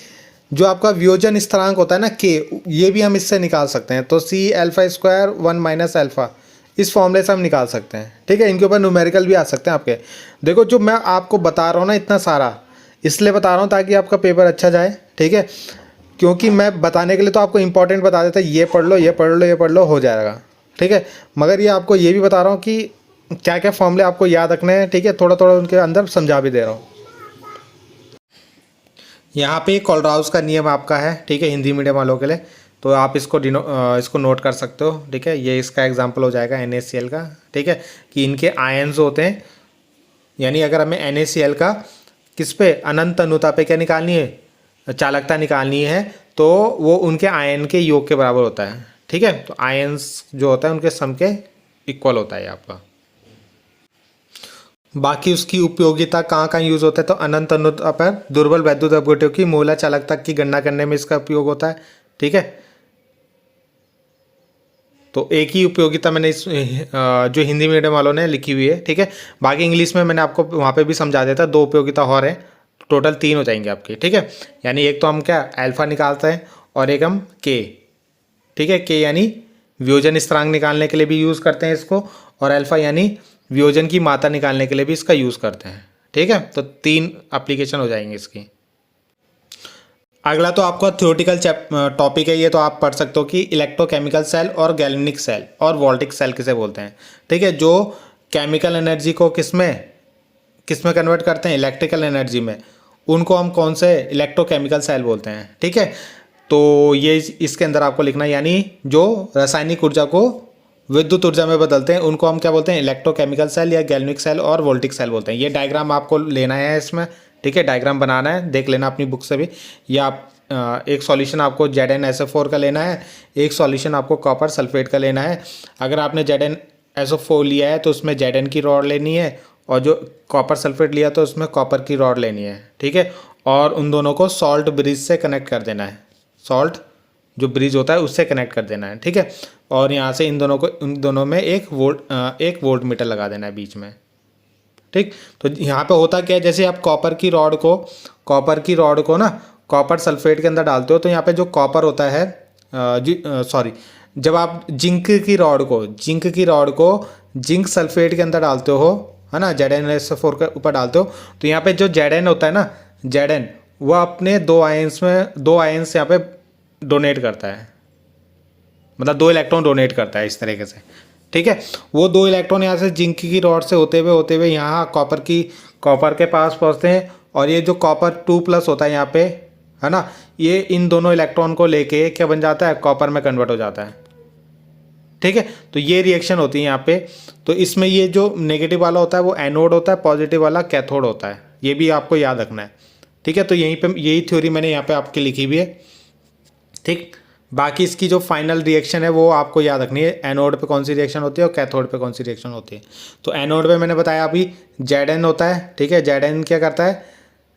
Speaker 1: जो आपका वियोजन स्थिरांक होता है ना के, ये भी हम इससे निकाल सकते हैं। तो C alpha square 1 minus alpha, इस फॉर्मूले से हम निकाल सकते हैं। ठीक है, इनके ऊपर न्यूमेरिकल भी आ सकते हैं आपके। देखो जो मैं आपको बता रहा हूँ ना इतना सारा, इसलिए बता रहा हूँ ताकि आपका पेपर अच्छा जाए। ठीक है, क्योंकि मैं बताने के लिए तो आपको इंपॉर्टेंट बता देता, ये पढ़ लो, ये पढ़ लो, ये पढ़ लो, हो जाएगा। ठीक है, मगर ये आपको ये भी बता रहा हूँ कि क्या क्या फॉर्मूले आपको याद रखने हैं। ठीक है, थोड़ा थोड़ा उनके अंदर समझा भी दे रहा हूँ। यहाँ पे कोलराज का नियम आपका है। ठीक है, हिंदी मीडियम वालों के लिए, तो आप इसको नोट कर सकते हो। ठीक है, ये इसका एग्जांपल हो जाएगा NaCl का। ठीक है, कि इनके आयन्स होते हैं, यानी अगर हमें NaCl का किस पे, अनंत अनुता पे क्या निकालनी है, चालकता निकालनी है, तो वो उनके आयन के योग के बराबर होता है। ठीक है, तो आयन्स जो होता है उनके सम के इक्वल होता है आपका। बाकी उसकी उपयोगिता कहाँ कहाँ यूज़ होता है, तो अनंत अनुता पर दुर्बल वैद्युत अपघट्यों की मोलर चालकता की गणना करने में इसका उपयोग होता है। ठीक है, तो एक ही उपयोगिता मैंने इस जो हिंदी मीडियम वालों ने लिखी हुई है। ठीक है, बाकी इंग्लिश में मैंने आपको वहाँ पे भी समझा देता, 2 उपयोगिता और हैं, टोटल 3 हो जाएंगे आपके। ठीक है, यानी एक तो हम क्या अल्फा निकालते हैं और एक हम के। ठीक है, के यानी वियोजन स्थिरांक निकालने के लिए भी यूज़ करते हैं इसको, और अल्फा यानी वियोजन की मात्रा निकालने के लिए भी इसका यूज़ करते हैं। ठीक है, तो 3 एप्लीकेशन हो जाएंगे इसकी। अगला तो आपका थ्योरेटिकल टॉपिक है ये, तो आप पढ़ सकते हो कि इलेक्ट्रोकेमिकल सेल और गैल्वेनिक सेल और वोल्टिक सेल किसे बोलते हैं। ठीक है, जो केमिकल एनर्जी को किसमें कन्वर्ट करते हैं, इलेक्ट्रिकल एनर्जी में, उनको हम कौन से इलेक्ट्रोकेमिकल सेल बोलते हैं। ठीक है, तो ये इसके अंदर आपको लिखना है, यानी जो रासायनिक ऊर्जा को विद्युत ऊर्जा में बदलते हैं उनको हम क्या बोलते हैं, इलेक्ट्रोकेमिकल सेल या गैल्वेनिक सेल और वोल्टिक सेल बोलते हैं। ये डायग्राम आपको लेना है इसमें। ठीक है, डायग्राम बनाना है, देख लेना अपनी बुक से भी, या एक सॉल्यूशन आपको ZnSO4 का लेना है, एक सॉल्यूशन आपको कॉपर सल्फेट का लेना है। अगर आपने ZnSO4 लिया है तो उसमें Zn की रॉड लेनी है, और जो कॉपर सल्फेट लिया तो उसमें कॉपर की रॉड लेनी है। ठीक है, और उन दोनों को सॉल्ट ब्रिज से कनेक्ट कर देना है, सॉल्ट जो ब्रिज होता है उससे कनेक्ट कर देना है। ठीक है, और यहाँ से इन दोनों में एक वोल्ट मीटर लगा देना है बीच में। ठीक, तो यहाँ पे होता क्या है, जैसे आप कॉपर की रॉड को ना कॉपर सल्फेट के अंदर डालते हो, तो यहाँ पे जो कॉपर होता है जब आप जिंक की रॉड को जिंक सल्फेट के अंदर डालते हो, है ना, ZnSO4 के ऊपर डालते हो, तो यहाँ पे जो Zn होता है ना, Zn वो अपने 2 आयंस यहाँ पे डोनेट करता है, मतलब 2 इलेक्ट्रॉन डोनेट करता है इस तरीके से। ठीक है। वो 2 इलेक्ट्रॉन यहाँ से जिंक की रॉड से होते हुए यहाँ कॉपर के पास पहुँचते हैं, और ये जो कॉपर 2+ होता है यहाँ पे, है ना, ये इन दोनों इलेक्ट्रॉन को लेके क्या बन जाता है, कॉपर में कन्वर्ट हो जाता है। ठीक है, तो ये रिएक्शन होती है यहाँ पे। तो इसमें ये जो नेगेटिव वाला होता है वो एनोड होता है, पॉजिटिव वाला कैथोड होता है, ये भी आपको याद रखना है। ठीक है, तो यहीं पे यही थ्योरी मैंने यहाँ पे आपकी लिखी हुई है। ठीक, बाकी इसकी जो फाइनल रिएक्शन है वो आपको याद रखनी है, एनोड पे कौन सी रिएक्शन होती है और कैथोड पे कौन सी रिएक्शन होती है। तो एनोड पे मैंने बताया अभी Zn होता है। ठीक है, Zn क्या करता है,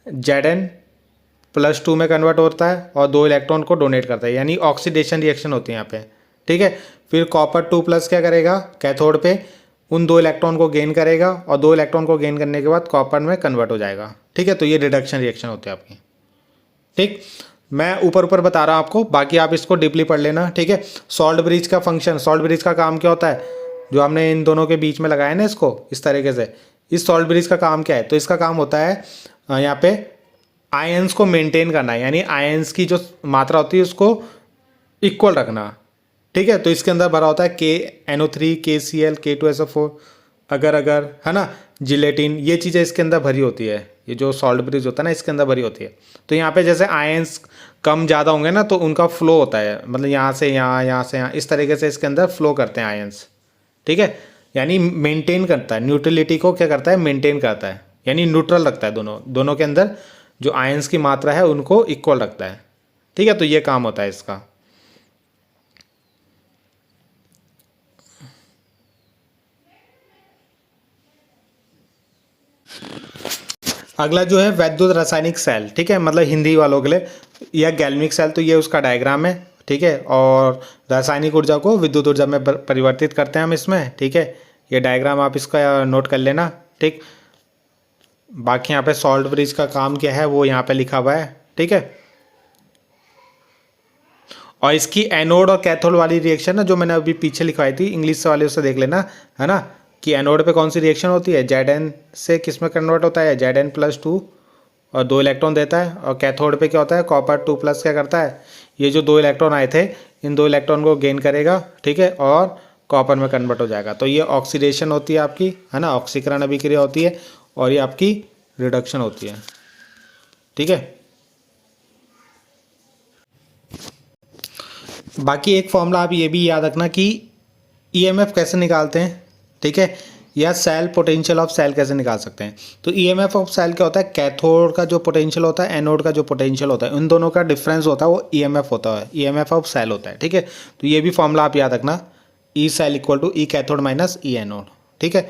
Speaker 1: Zn+2 में कन्वर्ट होता है और 2 इलेक्ट्रॉन को डोनेट करता है, यानी ऑक्सीडेशन रिएक्शन होती है यहाँ पे। ठीक है, फिर कॉपर 2+ क्या करेगा, कैथोड पे उन 2 इलेक्ट्रॉन को गेन करेगा और 2 इलेक्ट्रॉन को गेन करने के बाद कॉपर में कन्वर्ट हो जाएगा। ठीक है, तो ये रिडक्शन रिएक्शन होती है आपकी। ठीक, मैं ऊपर बता रहा हूँ आपको, बाकी आप इसको डीपली पढ़ लेना। ठीक है, सॉल्ट ब्रिज का फंक्शन, सॉल्ट ब्रिज का काम क्या होता है, जो हमने इन दोनों के बीच में लगाया ना इसको इस तरीके से, इस सॉल्ट ब्रिज का काम क्या है, तो इसका काम होता है यहाँ पे आयंस को मेंटेन करना है, यानी आयंस की जो मात्रा होती है उसको इक्वल रखना। ठीक है, तो इसके अंदर भरा होता है KNO3, KCl, K2SO4, अगर है ना, जिलेटिन, ये चीज़ें इसके अंदर भरी होती है। ये जो सॉल्ट ब्रिज होता है ना इसके अंदर भरी होती है। तो यहाँ पे जैसे आयंस कम ज़्यादा होंगे ना तो उनका फ्लो होता है, मतलब यहाँ से यहाँ, यहाँ से यहाँ, इस तरीके से इसके अंदर फ्लो करते हैं आयंस। ठीक है, यानी मेंटेन करता है, न्यूट्रलिटी को क्या करता है, मेंटेन करता है, यानी न्यूट्रल रखता है, दोनों के अंदर जो आयंस की मात्रा है उनको इक्वल रखता है। ठीक है, तो ये काम होता है इसका। अगला जो है वैद्युत रासायनिक सेल। ठीक है, मतलब हिंदी वालों के लिए, या गैल्वेनिक सेल, तो ये उसका डायग्राम है। ठीक है, और रासायनिक ऊर्जा को विद्युत ऊर्जा में परिवर्तित करते हैं हम इसमें। ठीक है, ये डायग्राम आप इसका नोट कर लेना। ठीक, बाकी यहाँ पे सॉल्ट ब्रिज का काम क्या है वो यहाँ पे लिखा हुआ है। ठीक है, और इसकी एनोड और कैथोड वाली रिएक्शन ना जो मैंने अभी पीछे लिखवाई थी, इंग्लिश वाले उससे देख लेना, है ना, कि एनोड पे कौन सी रिएक्शन होती है, Zn से किस में कन्वर्ट होता है, Zn+2 और 2 इलेक्ट्रॉन देता है, और कैथोड पे क्या होता है, कॉपर 2+ क्या करता है, ये जो 2 इलेक्ट्रॉन आए थे इन 2 इलेक्ट्रॉन को गेन करेगा। ठीक है, और कॉपर में कन्वर्ट हो जाएगा। तो ये ऑक्सीडेशन होती है आपकी, है ना, ऑक्सीकरण अभिक्रिया होती है, और ये आपकी रिडक्शन होती है। ठीक है, बाकी एक फॉर्मूला आप ये भी याद रखना कि ईएमएफ कैसे निकालते हैं। ठीक है, या सेल पोटेंशियल ऑफ सेल कैसे निकाल सकते हैं। तो ईएमएफ ऑफ सेल क्या होता है, कैथोड का जो पोटेंशियल होता है, एनोड का जो पोटेंशियल होता है, उन दोनों का डिफरेंस होता है, वो ईएमएफ होता है, ईएमएफ ऑफ सेल होता है। ठीक है, तो ये भी फॉर्मूला आप याद रखना, E cell equal to E cathode minus E anode. ठीक है,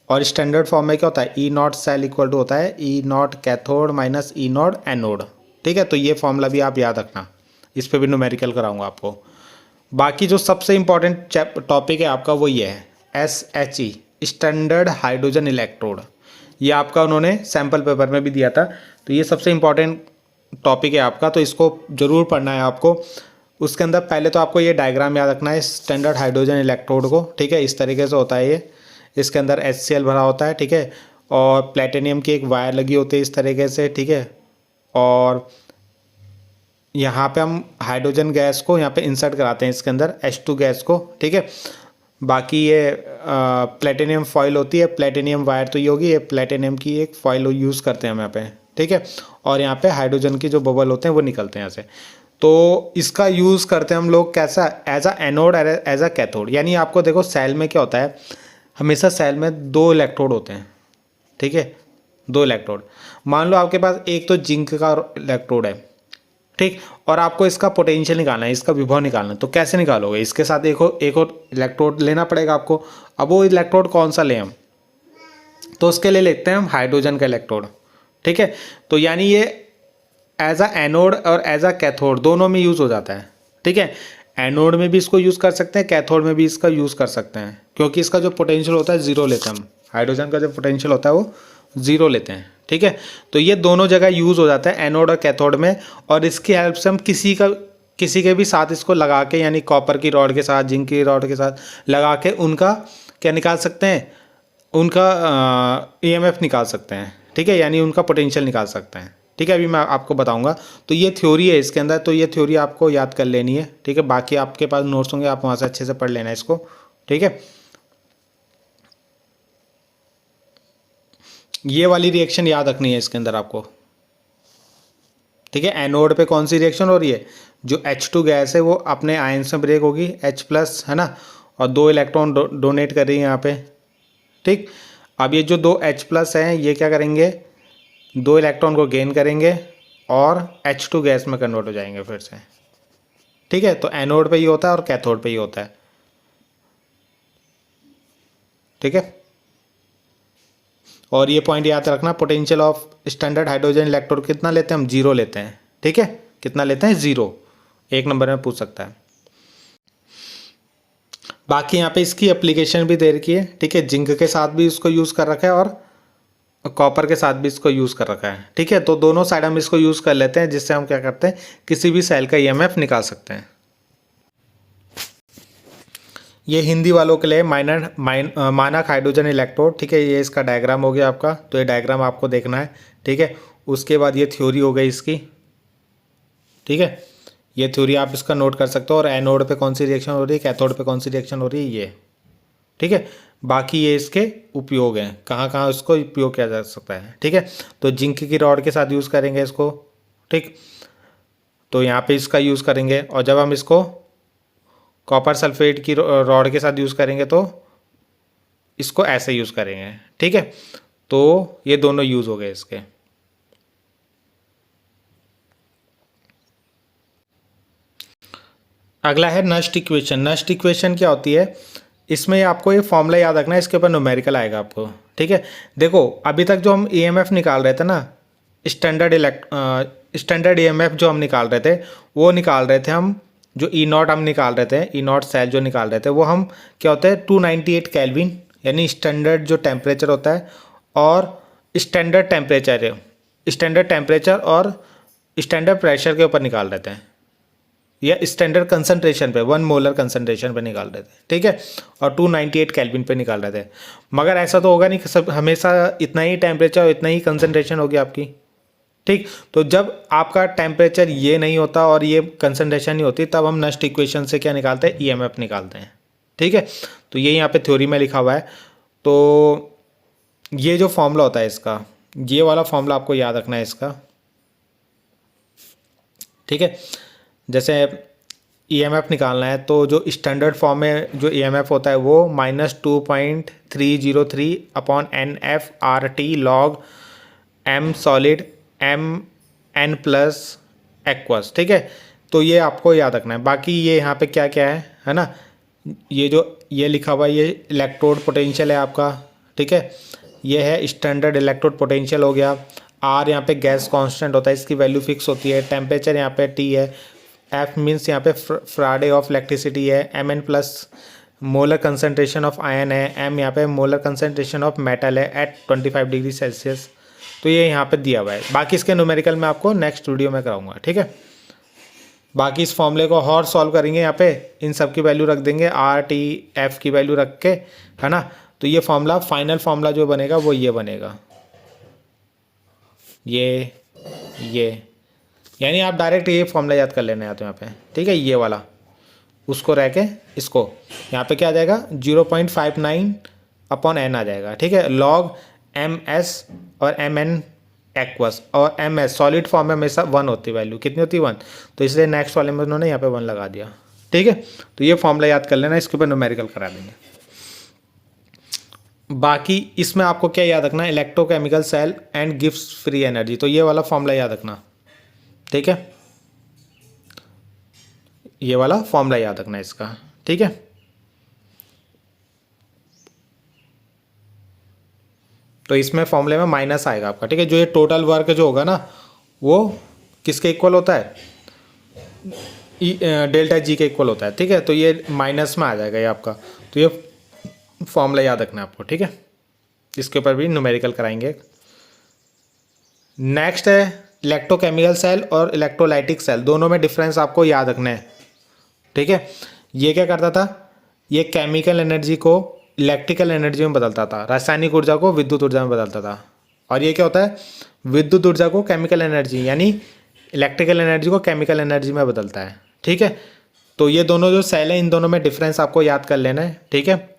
Speaker 1: और स्टैंडर्ड फॉर्म में क्या होता है, E naught cell equal to होता है E naught cathode minus E naught anode. ठीक है, तो ये फॉर्मूला भी आप याद रखना, इस पर भी न्यूमेरिकल कराऊंगा आपको। बाकी जो सबसे इंपॉर्टेंट टॉपिक है आपका वो ये है SHE, स्टैंडर्ड हाइड्रोजन इलेक्ट्रोड। ये आपका उन्होंने सैम्पल पेपर में भी दिया था, तो ये सबसे इंपॉर्टेंट टॉपिक है आपका, तो इसको ज़रूर पढ़ना है आपको। उसके अंदर पहले तो आपको ये डायग्राम याद रखना है स्टैंडर्ड हाइड्रोजन इलेक्ट्रोड को। ठीक है, इस तरीके से होता है ये, इसके अंदर HCl भरा होता है। ठीक है, और प्लेटिनियम की एक वायर लगी होती है इस तरीके से। ठीक है, और यहाँ पे हम हाइड्रोजन गैस को यहाँ पे इंसर्ट कराते हैं इसके अंदर, H2 गैस को। ठीक है, बाकी ये प्लेटिनियम फॉइल होती है, प्लेटिनियम वायर तो ये होगी, ये प्लेटिनियम की एक फॉइल यूज़ करते हैं हम यहाँ पे। ठीक है, और यहाँ पे हाइड्रोजन की जो बबल होते हैं वो निकलते हैं यहाँ से। तो इसका यूज़ करते हैं हम लोग कैसा, as a anode, as a cathode. यानी आपको देखो सेल में क्या होता है, हमेशा सेल में 2 इलेक्ट्रोड होते हैं। ठीक है, 2 इलेक्ट्रोड। मान लो आपके पास एक तो जिंक का इलेक्ट्रोड है, ठीक, और आपको इसका पोटेंशियल निकालना है, इसका विभव निकालना है। तो कैसे निकालोगे, इसके साथ एक और इलेक्ट्रोड लेना पड़ेगा आपको। अब वो इलेक्ट्रोड कौन सा लें हम, तो उसके लिए लेते हैं हम हाइड्रोजन का इलेक्ट्रोड। ठीक है, तो यानी ये एज अ एनोड और एज अ कैथोड दोनों में यूज़ हो जाता है। ठीक है, एनोड में भी इसको यूज़ कर सकते हैं, कैथोड में भी इसका यूज़ कर सकते हैं, क्योंकि इसका जो पोटेंशियल होता है 0 लेते हैं हम, हाइड्रोजन का जो पोटेंशियल होता है वो 0 लेते हैं। ठीक है, तो ये दोनों जगह यूज़ हो जाता है, एनोड और कैथोड में। और इसकी हेल्प से हम किसी के भी साथ इसको लगा के, यानी कॉपर की रॉड के साथ, जिंक की रॉड के साथ लगा के उनका क्या निकाल सकते हैं, उनका ईएमएफ निकाल सकते हैं। ठीक है, यानी उनका पोटेंशियल निकाल सकते हैं। ठीक है, अभी मैं आपको बताऊंगा। तो ये थ्योरी है इसके अंदर, तो ये थ्योरी आपको याद कर लेनी है। ठीक है, बाकी आपके पास नोट्स होंगे, आप वहाँ से अच्छे से पढ़ लेना इसको। ठीक है, ये वाली रिएक्शन याद रखनी है इसके अंदर आपको, ठीक है। एनोड पे कौन सी रिएक्शन हो रही है, जो H2 गैस है वो अपने आयन से ब्रेक होगी H+ है ना, और 2 इलेक्ट्रॉन डोनेट कर रही है यहाँ पे, ठीक। अब ये जो 2 H+ हैं ये क्या करेंगे, 2 इलेक्ट्रॉन को गेन करेंगे और H2 गैस में कन्वर्ट हो जाएंगे फिर से, ठीक है। तो एनोड पे ही होता है और कैथोड पे ही होता है, ठीक है। और ये पॉइंट याद रखना, potential of standard hydrogen electrode कितना लेते हैं हम, 0 लेते हैं, ठीक है। कितना लेते हैं, 0, 1 नंबर में पूछ सकता है। बाकी यहाँ पे इसकी एप्लीकेशन भी दे रखी है, ठीक है। जिंक के साथ भी इसको यूज़ कर रखा है और कॉपर के साथ भी इसको यूज़ कर रखा है, ठीक है। तो दोनों साइड हम इसको यूज़ कर लेते हैं, जिससे हम क्या करते हैं, किसी भी सेल का ईएमएफ निकाल सकते हैं। ये हिंदी वालों के लिए मानक हाइड्रोजन इलेक्ट्रोड, ठीक है। ये इसका डायग्राम हो गया आपका, तो ये डायग्राम आपको देखना है, ठीक है। उसके बाद ये थ्योरी हो गई इसकी, ठीक है। ये थ्योरी आप इसका नोट कर सकते हो, और एनोड पे कौन सी रिएक्शन हो रही है, कैथोड पे कौन सी रिएक्शन हो रही है, ये, ठीक है। बाकी ये इसके उपयोग हैं, कहाँ कहाँ इसको उपयोग किया जा सकता है, ठीक है। तो जिंक की रॉड के साथ यूज़ करेंगे इसको, ठीक। तो यहाँ पे इसका यूज़ करेंगे, और जब हम इसको कॉपर सल्फेट की रॉड के साथ यूज़ करेंगे तो इसको ऐसे यूज़ करेंगे, ठीक है। तो ये दोनों यूज़ हो गए इसके। अगला है नस्ट इक्वेशन। नस्ट इक्वेशन क्या होती है, इसमें आपको ये फॉर्मूला याद रखना है, इसके ऊपर न्यूमेरिकल आएगा आपको, ठीक है। देखो अभी तक जो हम ईएमएफ निकाल रहे थे ना, स्टैंडर्ड ईएमएफ जो हम निकाल रहे थे, वो निकाल रहे थे हम, जो E0 हम निकाल रहे थे, E0 सेल जो निकाल रहे थे, वो हम क्या होता है 298 केल्विन, यानी स्टैंडर्ड जो टेम्परेचर होता है, और स्टैंडर्ड टेम्परेचर और स्टैंडर्ड प्रेशर के ऊपर निकाल रहे थे, या स्टैंडर्ड कंसंट्रेशन पे, 1 मोलर कंसंट्रेशन पे निकाल रहे थे, ठीक है। और 298 केल्विन पे निकाल रहे थे। मगर ऐसा तो होगा नहीं कि सब हमेशा इतना ही टेम्परेचर और इतना ही कंसंट्रेशन होगी आपकी, ठीक। तो जब आपका टेम्परेचर ये नहीं होता और ये कंसंट्रेशन नहीं होती, तब हम नस्ट इक्वेशन से क्या निकालते हैं, ईएमएफ निकालते हैं, ठीक है। तो ये यहाँ पे थ्योरी में लिखा हुआ है। तो ये जो फॉर्मूला होता है इसका, ये वाला फॉर्मूला आपको याद रखना है इसका, ठीक है। जैसे ईएमएफ निकालना है, तो जो स्टैंडर्ड फॉर्म में जो ईएमएफ होता है वो -2.303/NF/RT log m solid m n+ aqueous, ठीक है। तो ये आपको याद रखना है। बाकी ये यहाँ पे क्या क्या है ना, ये जो ये लिखा हुआ है ये इलेक्ट्रोड पोटेंशियल है आपका, ठीक है। ये है स्टैंडर्ड इलेक्ट्रोड पोटेंशियल हो गया। R यहाँ पे गैस कांस्टेंट होता है, इसकी वैल्यू फिक्स होती है। टेम्परेचर यहाँ पे T है। F मीन्स यहाँ पे फ्राडे ऑफ इलेक्ट्रिसिटी है। Mn+ molar concentration of ion है। M यहाँ पे मोलर कंसनट्रेशन ऑफ मेटल है एट 25 डिग्री सेल्सियस। तो ये यहाँ पे दिया हुआ है। बाकी इसके न्यूमेरिकल मैं आपको नेक्स्ट वीडियो में कराऊंगा, ठीक है। बाकी इस फॉर्मूले को और सॉल्व करेंगे, यहाँ पे इन सब की वैल्यू रख देंगे, R T F की वैल्यू रख के, है ना। तो ये फॉर्मूला, फाइनल फॉर्मूला जो बनेगा वो ये बनेगा, ये यानी आप डायरेक्ट ये फॉर्मूला याद कर लेना है तो यहाँ पे, ठीक है। ये वाला उसको रह के इसको यहाँ पे क्या आ जाएगा, 0.59/N आ जाएगा, ठीक है। log MS और MN एक्वस, और MS सॉलिड फॉर्म में हमेशा 1 होती है, वैल्यू कितनी होती है, 1। तो इसलिए नेक्स्ट वाले में उन्होंने यहाँ पे 1 लगा दिया, ठीक है। तो ये फॉर्मूला याद कर लेना, इसके ऊपर न्यूमेरिकल करा देंगे। बाकी इसमें आपको क्या याद रखना है, electrochemical cell and gives free energy. तो ये वाला फॉर्मूला याद रखना, ठीक है। ये वाला फॉर्मूला याद रखना है इसका, ठीक है। तो इसमें फॉर्मूले में माइनस आएगा आपका, ठीक है। जो ये टोटल वर्क जो होगा ना, वो किसके इक्वल होता है, डेल्टा G के इक्वल होता है, ठीक है। तो ये माइनस में आ जाएगा ये आपका। तो ये फॉर्मूला याद रखना है आपको, ठीक है। इसके ऊपर भी न्यूमेरिकल कराएंगे। नेक्स्ट है इलेक्ट्रोकेमिकल सेल और इलेक्ट्रोलाइटिक सेल, दोनों में डिफरेंस आपको याद रखना है, ठीक है। ये क्या करता था, ये केमिकल एनर्जी को इलेक्ट्रिकल एनर्जी में बदलता था, रासायनिक ऊर्जा को विद्युत ऊर्जा में बदलता था। और ये क्या होता है, विद्युत ऊर्जा को केमिकल एनर्जी, यानी इलेक्ट्रिकल एनर्जी को केमिकल एनर्जी में बदलता है, ठीक है। तो ये दोनों जो सेल हैं, इन दोनों में डिफरेंस आपको याद कर लेना है, ठीक है।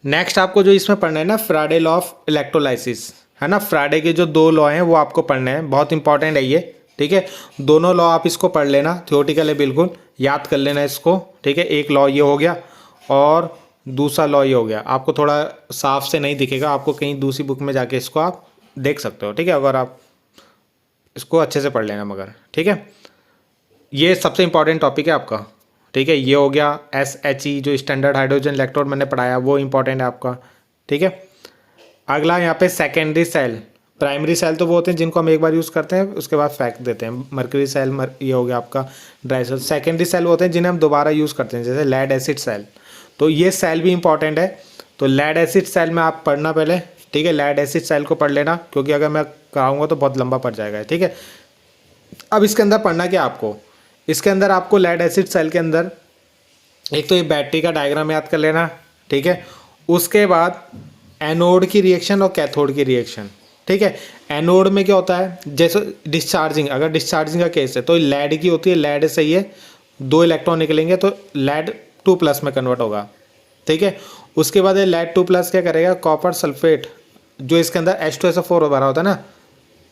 Speaker 1: नेक्स्ट आपको जो इसमें पढ़ना है ना, फ्राडे लॉ ऑफ इलेक्ट्रोलाइसिस, है ना। फ्राडे के जो 2 लॉ हैं वो आपको पढ़ने हैं, बहुत इंपॉर्टेंट है ये, ठीक है। दोनों लॉ आप इसको पढ़ लेना, थियोटिकल है बिल्कुल, याद कर लेना इसको, ठीक है। एक लॉ ये हो गया और दूसरा लॉ ये हो गया। आपको थोड़ा साफ से नहीं दिखेगा, आपको कहीं दूसरी बुक में जाके इसको आप देख सकते हो, ठीक है, अगर आप इसको अच्छे से पढ़ लेना मगर, ठीक है। ये सबसे इंपॉर्टेंट टॉपिक है आपका, ठीक है। ये हो गया SHE जो स्टैंडर्ड हाइड्रोजन इलेक्ट्रोड मैंने पढ़ाया, वो इंपॉर्टेंट है आपका, ठीक है। अगला यहाँ पे सेकेंडरी सेल, प्राइमरी सेल तो वो होते हैं जिनको हम एक बार यूज़ करते हैं उसके बाद फेंक देते हैं, मर्क्यूरी सेल, ये हो गया आपका ड्राई सेल। सेकेंडरी सेल होते हैं जिन्हें हम दोबारा यूज़ करते हैं, जैसे लेड एसिड सेल, तो ये सेल भी इंपॉर्टेंट है। तो लेड एसिड सेल में आप पढ़ना पहले, ठीक है, लेड एसिड सेल को पढ़ लेना, क्योंकि अगर मैं कराऊंगा तो बहुत लंबा पड़ जाएगा, ठीक है। अब इसके अंदर पढ़ना क्या आपको, इसके अंदर आपको लेड एसिड सेल के अंदर एक तो ये बैटरी का डायग्राम याद कर लेना, ठीक है। उसके बाद एनोड की रिएक्शन और कैथोड की रिएक्शन, ठीक है। एनोड में क्या होता है, जैसे डिस्चार्जिंग, अगर डिस्चार्जिंग का केस है तो लेड की होती है, लेड सही है, 2 इलेक्ट्रॉन निकलेंगे तो लेड 2+ में कन्वर्ट होगा, ठीक है। उसके बाद ये लेड 2+ क्या करेगा, कॉपर सल्फेट जो इसके अंदर H2SO4 भरा होता है ना,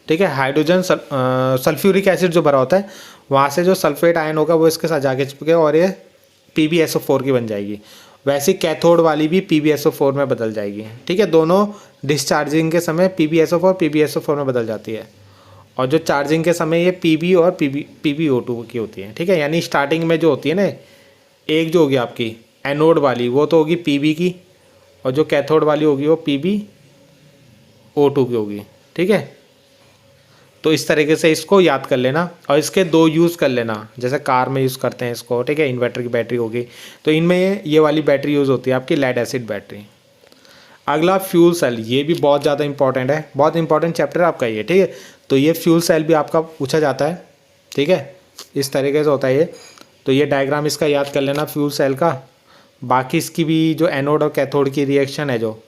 Speaker 1: ठीक है, हाइड्रोजन सल्फ्यूरिक एसिड जो भरा होता है, वहाँ से जो सल्फेट आयन होगा वो इसके साथ जाके चिपकेगा और ये PbSO4 की बन जाएगी। वैसे कैथोड वाली भी PbSO4 में बदल जाएगी, ठीक है। दोनों डिस्चार्जिंग के समय PbSO4 में बदल जाती है, और जो चार्जिंग के समय ये Pb और PbO2 की होती है, ठीक है। यानी स्टार्टिंग में जो होती है ना, एक जो होगी आपकी एनोड वाली वो तो होगी Pb की, और जो कैथोड वाली होगी वो PbO2 की होगी, ठीक है। तो इस तरीके से इसको याद कर लेना, और इसके 2 यूज़ कर लेना, जैसे कार में यूज़ करते हैं इसको, ठीक है, इन्वर्टर की बैटरी होगी, तो इनमें ये वाली बैटरी यूज़ होती है आपकी लेड एसिड बैटरी। अगला फ्यूल सेल, ये भी बहुत ज़्यादा इंपॉर्टेंट है, बहुत इंपॉर्टेंट चैप्टर है आपका ये, ठीक है। तो ये फ्यूल सेल भी आपका पूछा जाता है, ठीक है, इस तरीके से होता है ये। तो ये डायग्राम इसका याद कर लेना फ्यूल सेल का। बाकी इसकी भी जो एनोड और कैथोड की रिएक्शन है जो,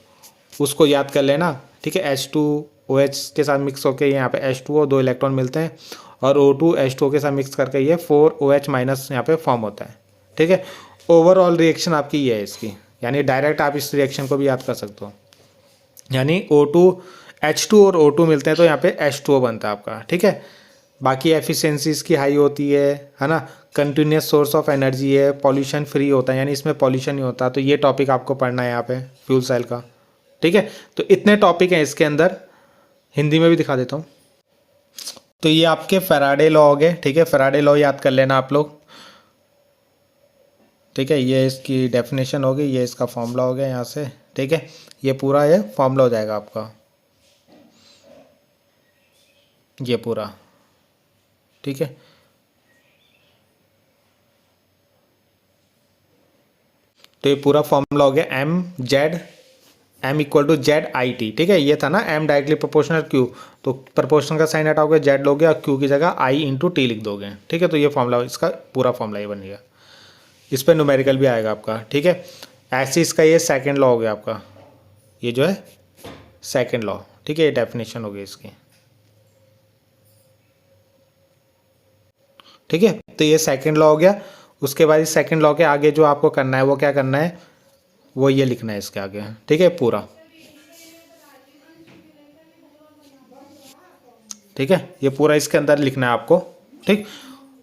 Speaker 1: उसको याद कर लेना, ठीक है। H2OH के साथ मिक्स होकर यहाँ पे H2O 2 इलेक्ट्रॉन मिलते हैं, और O2 H2O के साथ मिक्स करके ये 4OH- यहाँ पे फॉर्म होता है, ठीक है। ओवरऑल रिएक्शन आपकी ये है इसकी, यानी डायरेक्ट आप इस रिएक्शन को भी याद कर सकते हो, यानी O2 H2 और O2 मिलते हैं तो यहाँ पे H2O बनता है आपका, ठीक है। बाकी एफिशिएंसी इसकी हाई होती है ना, कंटिन्यूस सोर्स ऑफ एनर्जी है, पॉल्यूशन फ्री होता है, यानी इसमें पॉल्यूशन नहीं होता। तो ये टॉपिक आपको पढ़ना है यहाँ पे फ्यूल सेल का, ठीक है। तो इतने टॉपिक हैं इसके अंदर, हिंदी में भी दिखा देता हूँ। तो ये आपके फैराडे लॉ हो गए, ठीक है, फैराडे लॉ याद कर लेना आप लोग, ठीक है। ये इसकी डेफिनेशन होगी, ये इसका फॉर्मूला हो गया यहाँ से, ठीक है। ये पूरा ये फॉर्मूला हो जाएगा आपका, ये पूरा, ठीक है। तो ये पूरा फॉर्मूला हो गया M = ZIT, ठीक है। ये था ना M डायरेक्टली प्रोपोर्शनल Q, तो प्रोपोर्शनल का साइन हटाओगे, Z लोगे और Q की जगह I × T लिख दोगे, ठीक है। तो ये फॉर्मूला, इसका पूरा फॉर्मूला ये बनेगा, इस पर न्यूमेरिकल भी आएगा आपका, ठीक है। ऐसे इसका ये सेकंड लॉ हो गया आपका, ये जो है सेकंड लॉ, ठीक है, ये डेफिनेशन हो गई इसकी, ठीक है। तो ये सेकंड लॉ हो गया। उसके बाद इस सेकंड लॉ के आगे जो आपको करना है वो क्या करना है, वो ये लिखना है इसके आगे, ठीक है, पूरा, ठीक है। ये पूरा इसके अंदर लिखना है आपको, ठीक।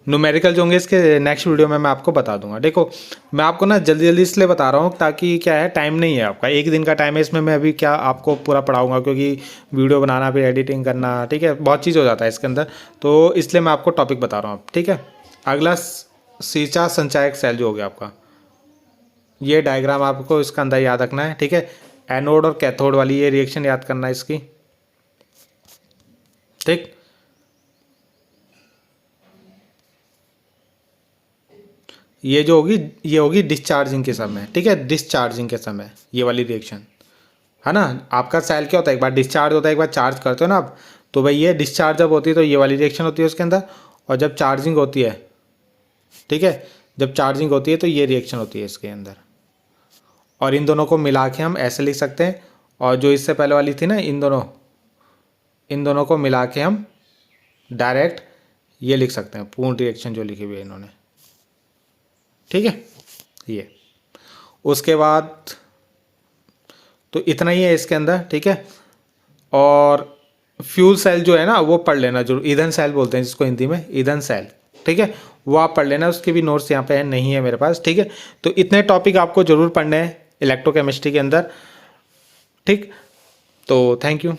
Speaker 1: न्यूमेरिकल जो होंगे इसके नेक्स्ट वीडियो में मैं आपको बता दूंगा। देखो मैं आपको ना जल्दी जल्दी इसलिए बता रहा हूँ ताकि क्या है, टाइम नहीं है आपका, एक दिन का टाइम है, इसमें मैं अभी क्या आपको पूरा पढ़ाऊंगा, क्योंकि वीडियो बनाना फिर एडिटिंग करना, ठीक है, बहुत चीज़ हो जाता है इसके अंदर, तो इसलिए मैं आपको टॉपिक बता रहा हूँ, ठीक है। अगला सीचा संचायक सेल जो हो गया आपका, ये डायग्राम आपको इसका अंदर याद रखना है, ठीक है। एनोड और कैथोड वाली ये रिएक्शन याद करना है इसकी, ठीक। ये जो होगी, ये होगी डिस्चार्जिंग के समय, ठीक है, डिस्चार्जिंग के समय ये वाली रिएक्शन, है ना। आपका सेल क्या होता है, एक बार डिस्चार्ज होता है, एक बार चार्ज करते हो ना आप, तो भाई ये डिस्चार्ज जब होती है तो ये वाली रिएक्शन होती है उसके अंदर, और जब चार्जिंग होती है, ठीक है, जब चार्जिंग होती है तो ये रिएक्शन होती है इसके अंदर। और इन दोनों को मिला के हम ऐसे लिख सकते हैं, और जो इससे पहले वाली थी ना, इन दोनों को मिला के हम डायरेक्ट ये लिख सकते हैं, पूर्ण रिएक्शन जो लिखी हुई है इन्होंने, ठीक है। ये उसके बाद तो इतना ही है इसके अंदर, ठीक है। और फ्यूल सेल जो है ना वो पढ़ लेना जरूर, ईंधन सेल बोलते हैं जिसको हिंदी में, ईंधन सेल, ठीक है, वो आप पढ़ लेना। उसके भी नोट्स यहाँ पे है, नहीं है मेरे पास, ठीक है। तो इतने टॉपिक आपको जरूर पढ़ने हैं इलेक्ट्रोकेमिस्ट्री के अंदर, ठीक। तो थैंक यू।